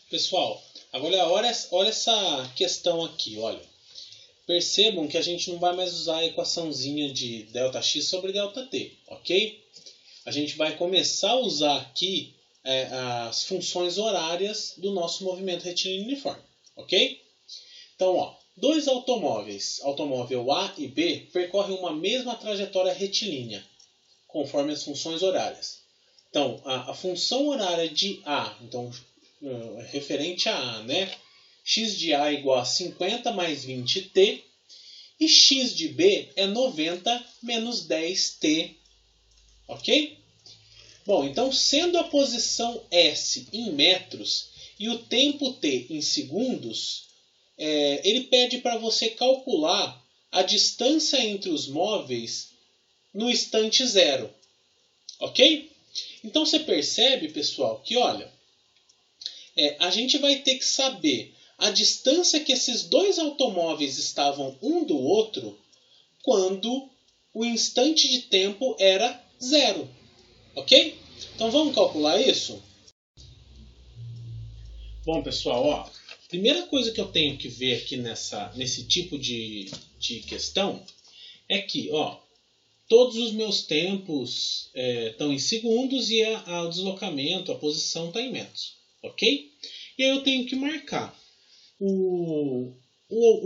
Pessoal, agora olha essa questão aqui, olha. Percebam que a gente não vai mais usar a equaçãozinha de ΔX sobre ΔT, ok? A gente vai começar a usar aqui as funções horárias do nosso movimento retilíneo uniforme, ok? Então, ó, dois automóveis, automóvel A e B, percorrem uma mesma trajetória retilínea, conforme as funções horárias. Então, a função horária de A, então, referente a A, né? X de A é igual a 50 mais 20t, e X de B é 90 menos 10t, ok? Bom, então, sendo a posição S em metros e o tempo t em segundos, ele pede para você calcular a distância entre os móveis no instante zero, ok? Então você percebe, pessoal, que olha, a gente vai ter que saber a distância que esses dois automóveis estavam um do outro quando o instante de tempo era zero, ok? Então vamos calcular isso? Bom, pessoal, ó, primeira coisa que eu tenho que ver aqui nesse tipo de questão é que, ó, todos os meus tempos estão em segundos e o deslocamento, a posição está em metros, ok? E aí eu tenho que marcar o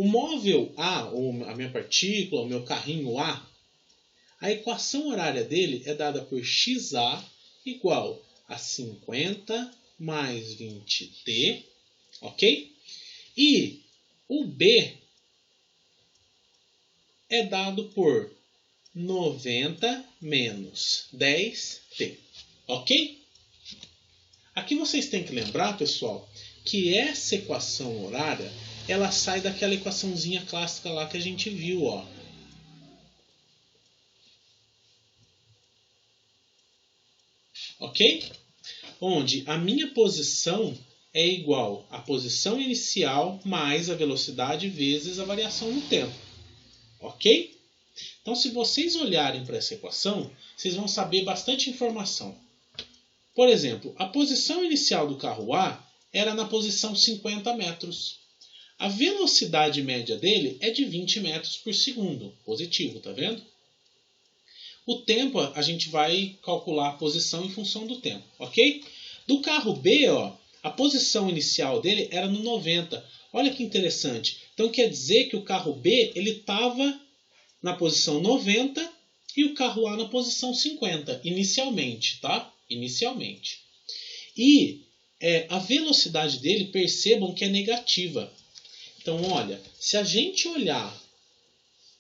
móvel A, ou a minha partícula, o meu carrinho a equação horária dele é dada por xa igual a 50 mais 20t, ok? E o B é dado por 90 menos 10t, ok? Aqui vocês têm que lembrar, pessoal, que essa equação horária, ela sai daquela equaçãozinha clássica lá que a gente viu, ó. Ok? Onde a minha posição é igual à posição inicial mais a velocidade vezes a variação no tempo. Ok? Então, se vocês olharem para essa equação, vocês vão saber bastante informação. Por exemplo, a posição inicial do carro A era na posição 50 metros. A velocidade média dele é de 20 metros por segundo. Positivo, tá vendo? O tempo, a gente vai calcular a posição em função do tempo, ok? Do carro B, ó, a posição inicial dele era no 90. Olha que interessante. Então quer dizer que o carro B ele estava na posição 90 e o carro A na posição 50, inicialmente, tá? Inicialmente. E a velocidade dele, percebam que é negativa. Então, olha, se a gente olhar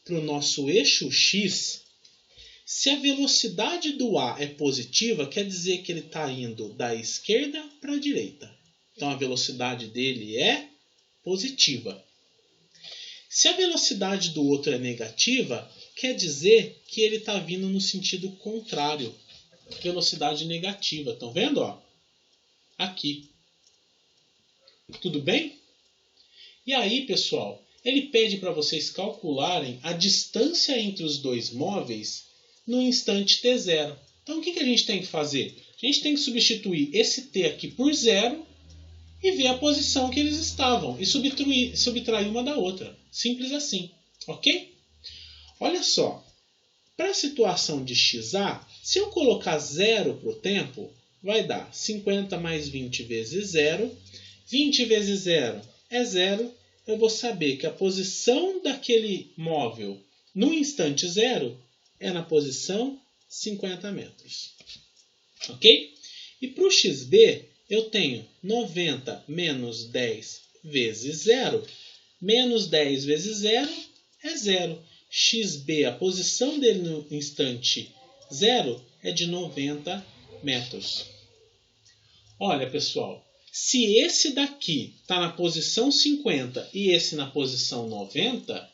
para o nosso eixo X, se a velocidade do A é positiva, quer dizer que ele está indo da esquerda para a direita. Então, a velocidade dele é positiva. Se a velocidade do outro é negativa, quer dizer que ele está vindo no sentido contrário. Velocidade negativa. Estão vendo? Ó? Aqui. Tudo bem? E aí, pessoal, ele pede para vocês calcularem a distância entre os dois móveis no instante t0. Então, o que a gente tem que fazer? A gente tem que substituir esse t aqui por zero e ver a posição que eles estavam e subtrair uma da outra. Simples assim, ok? Olha só, para a situação de xa, se eu colocar zero para o tempo, vai dar 50 mais 20 vezes zero. 20 vezes zero é zero. Eu vou saber que a posição daquele móvel no instante zero é na posição 50 metros. Ok? E para o xb, eu tenho 90 menos 10 vezes zero. Menos 10 vezes zero é zero. Xb, a posição dele no instante zero, é de 90 metros. Olha, pessoal, se esse daqui está na posição 50 e esse na posição 90,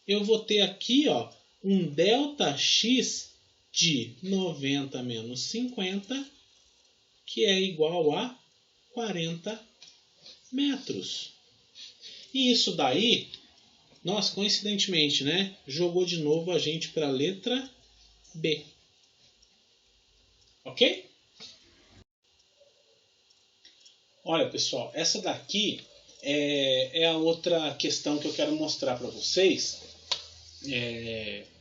eu vou ter aqui, ó, um ΔX de 90 menos 50, que é igual a 40 metros. E isso daí, nós coincidentemente, né, jogou de novo a gente para a letra B. Ok? Olha, pessoal, essa daqui é a outra questão que eu quero mostrar para vocês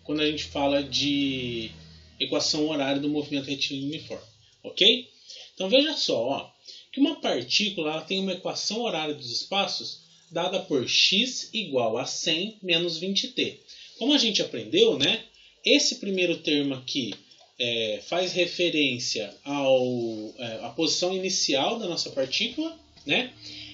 quando a gente fala de equação horária do movimento retilíneo uniforme, ok? Então veja só, ó, que uma partícula ela tem uma equação horária dos espaços dada por x igual a 100 menos 20t. Como a gente aprendeu, né, esse primeiro termo aqui faz referência à posição inicial da nossa partícula, né?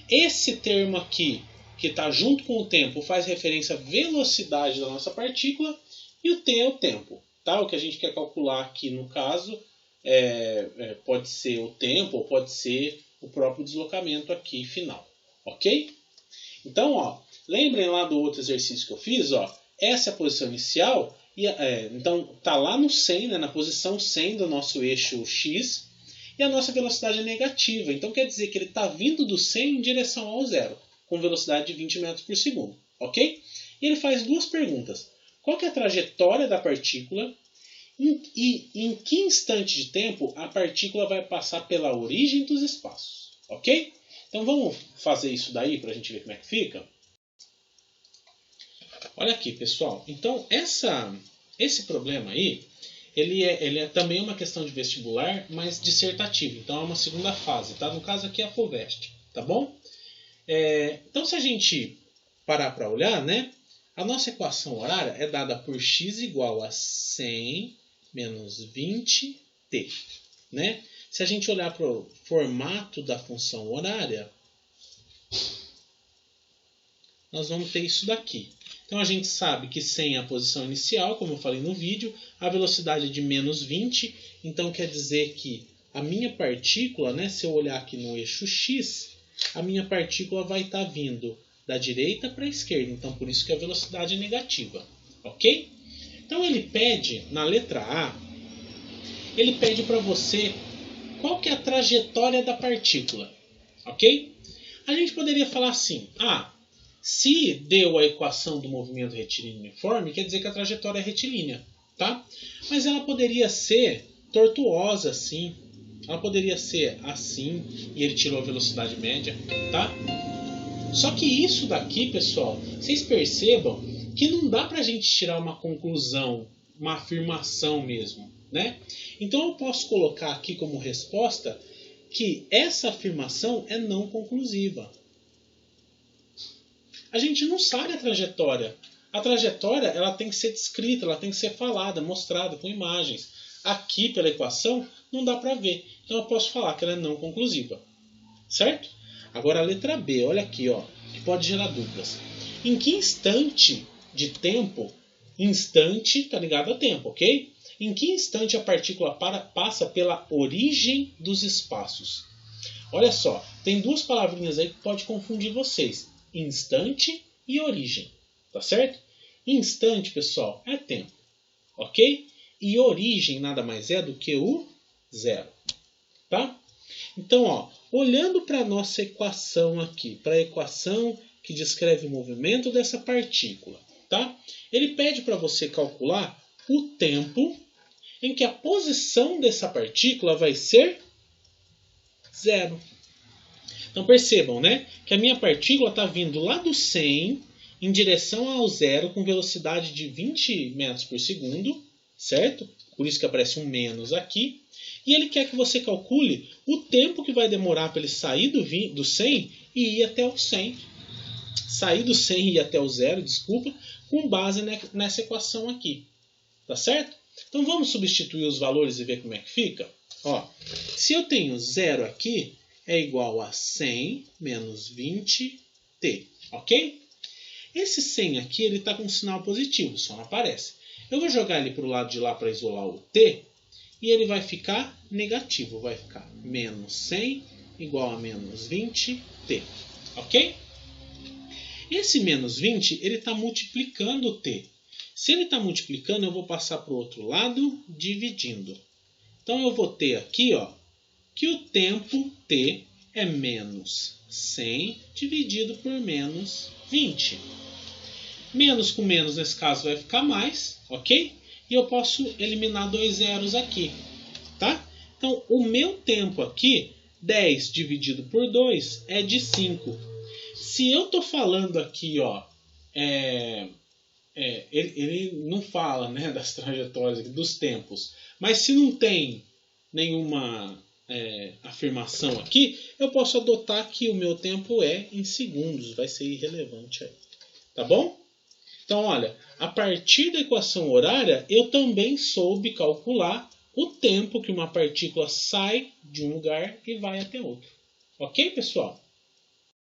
Esse termo aqui, que está junto com o tempo, faz referência à velocidade da nossa partícula, e o t é o tempo. Tá? O que a gente quer calcular aqui, no caso, pode ser o tempo ou pode ser o próprio deslocamento aqui final. Ok? Então, ó, lembrem lá do outro exercício que eu fiz, ó, essa é a posição inicial, então está lá no 100, né, na posição 100 do nosso eixo x, e a nossa velocidade é negativa. Então quer dizer que ele está vindo do 100 em direção ao zero, com velocidade de 20 metros por segundo. Ok? E ele faz duas perguntas. Qual que é a trajetória da partícula e em que instante de tempo a partícula vai passar pela origem dos espaços? Ok? Então vamos fazer isso daí para a gente ver como é que fica? Olha aqui, pessoal. Então esse problema aí, ele é também uma questão de vestibular, mas dissertativa. Então é uma segunda fase, tá? No caso aqui é a FUVEST, tá bom? Então se a gente parar para olhar, né? A nossa equação horária é dada por x igual a 100 menos 20t, né? Se a gente olhar para o formato da função horária, nós vamos ter isso daqui. Então a gente sabe que 100 é a posição inicial, como eu falei no vídeo, a velocidade é de menos 20, então quer dizer que a minha partícula, né, se eu olhar aqui no eixo x, a minha partícula vai estar vindo da direita para a esquerda, então por isso que a velocidade é negativa, ok? Então ele pede, na letra A, ele pede para você qual que é a trajetória da partícula, ok? A gente poderia falar assim, se deu a equação do movimento retilíneo uniforme, quer dizer que a trajetória é retilínea, tá? Mas ela poderia ser tortuosa assim, ela poderia ser assim, e ele tirou a velocidade média, tá? Só que isso daqui, pessoal, vocês percebam que não dá pra gente tirar uma conclusão, uma afirmação mesmo, né? Então eu posso colocar aqui como resposta que essa afirmação é não conclusiva. A gente não sabe a trajetória. A trajetória ela tem que ser descrita, ela tem que ser falada, mostrada com imagens. Aqui, pela equação, não dá para ver. Então eu posso falar que ela é não conclusiva. Certo? Agora a letra B, olha aqui, ó, que pode gerar dúvidas. Em que instante de tempo, instante está ligado a tempo, ok? Em que instante a partícula passa pela origem dos espaços? Olha só, tem duas palavrinhas aí que pode confundir vocês. Instante e origem, tá certo? Instante, pessoal, é tempo, ok? E origem nada mais é do que o zero, tá? Então, ó, olhando para a nossa equação aqui, para a equação que descreve o movimento dessa partícula, tá? Ele pede para você calcular o tempo em que a posição dessa partícula vai ser zero. Então percebam, né, que a minha partícula está vindo lá do 100 em direção ao zero com velocidade de 20 metros por segundo, certo? Por isso que aparece um menos aqui. E ele quer que você calcule o tempo que vai demorar para ele sair do 100 e ir até o 100. Sair do 100 e ir até o zero, desculpa, com base nessa equação aqui. Tá certo? Então vamos substituir os valores e ver como é que fica? Ó, se eu tenho zero aqui, é igual a 100 menos 20t, ok? Esse 100 aqui ele está com um sinal positivo, só não aparece. Eu vou jogar ele para o lado de lá para isolar o t, e ele vai ficar negativo, vai ficar menos 100 igual a menos 20t, ok? Esse menos 20 ele está multiplicando o t. Se ele está multiplicando, eu vou passar para o outro lado dividindo. Então eu vou ter aqui, ó, que o tempo t é menos 100 dividido por menos 20. Menos com menos nesse caso vai ficar mais, ok? E eu posso eliminar dois zeros aqui, tá? Então o meu tempo aqui 10 dividido por 2 é de 5. Se eu estou falando aqui, ó, ele não fala, né, das trajetórias, dos tempos, mas se não tem nenhuma afirmação aqui, eu posso adotar que o meu tempo é em segundos, vai ser irrelevante aí, tá bom? Então, olha, a partir da equação horária, eu também soube calcular o tempo que uma partícula sai de um lugar e vai até outro. Ok, pessoal?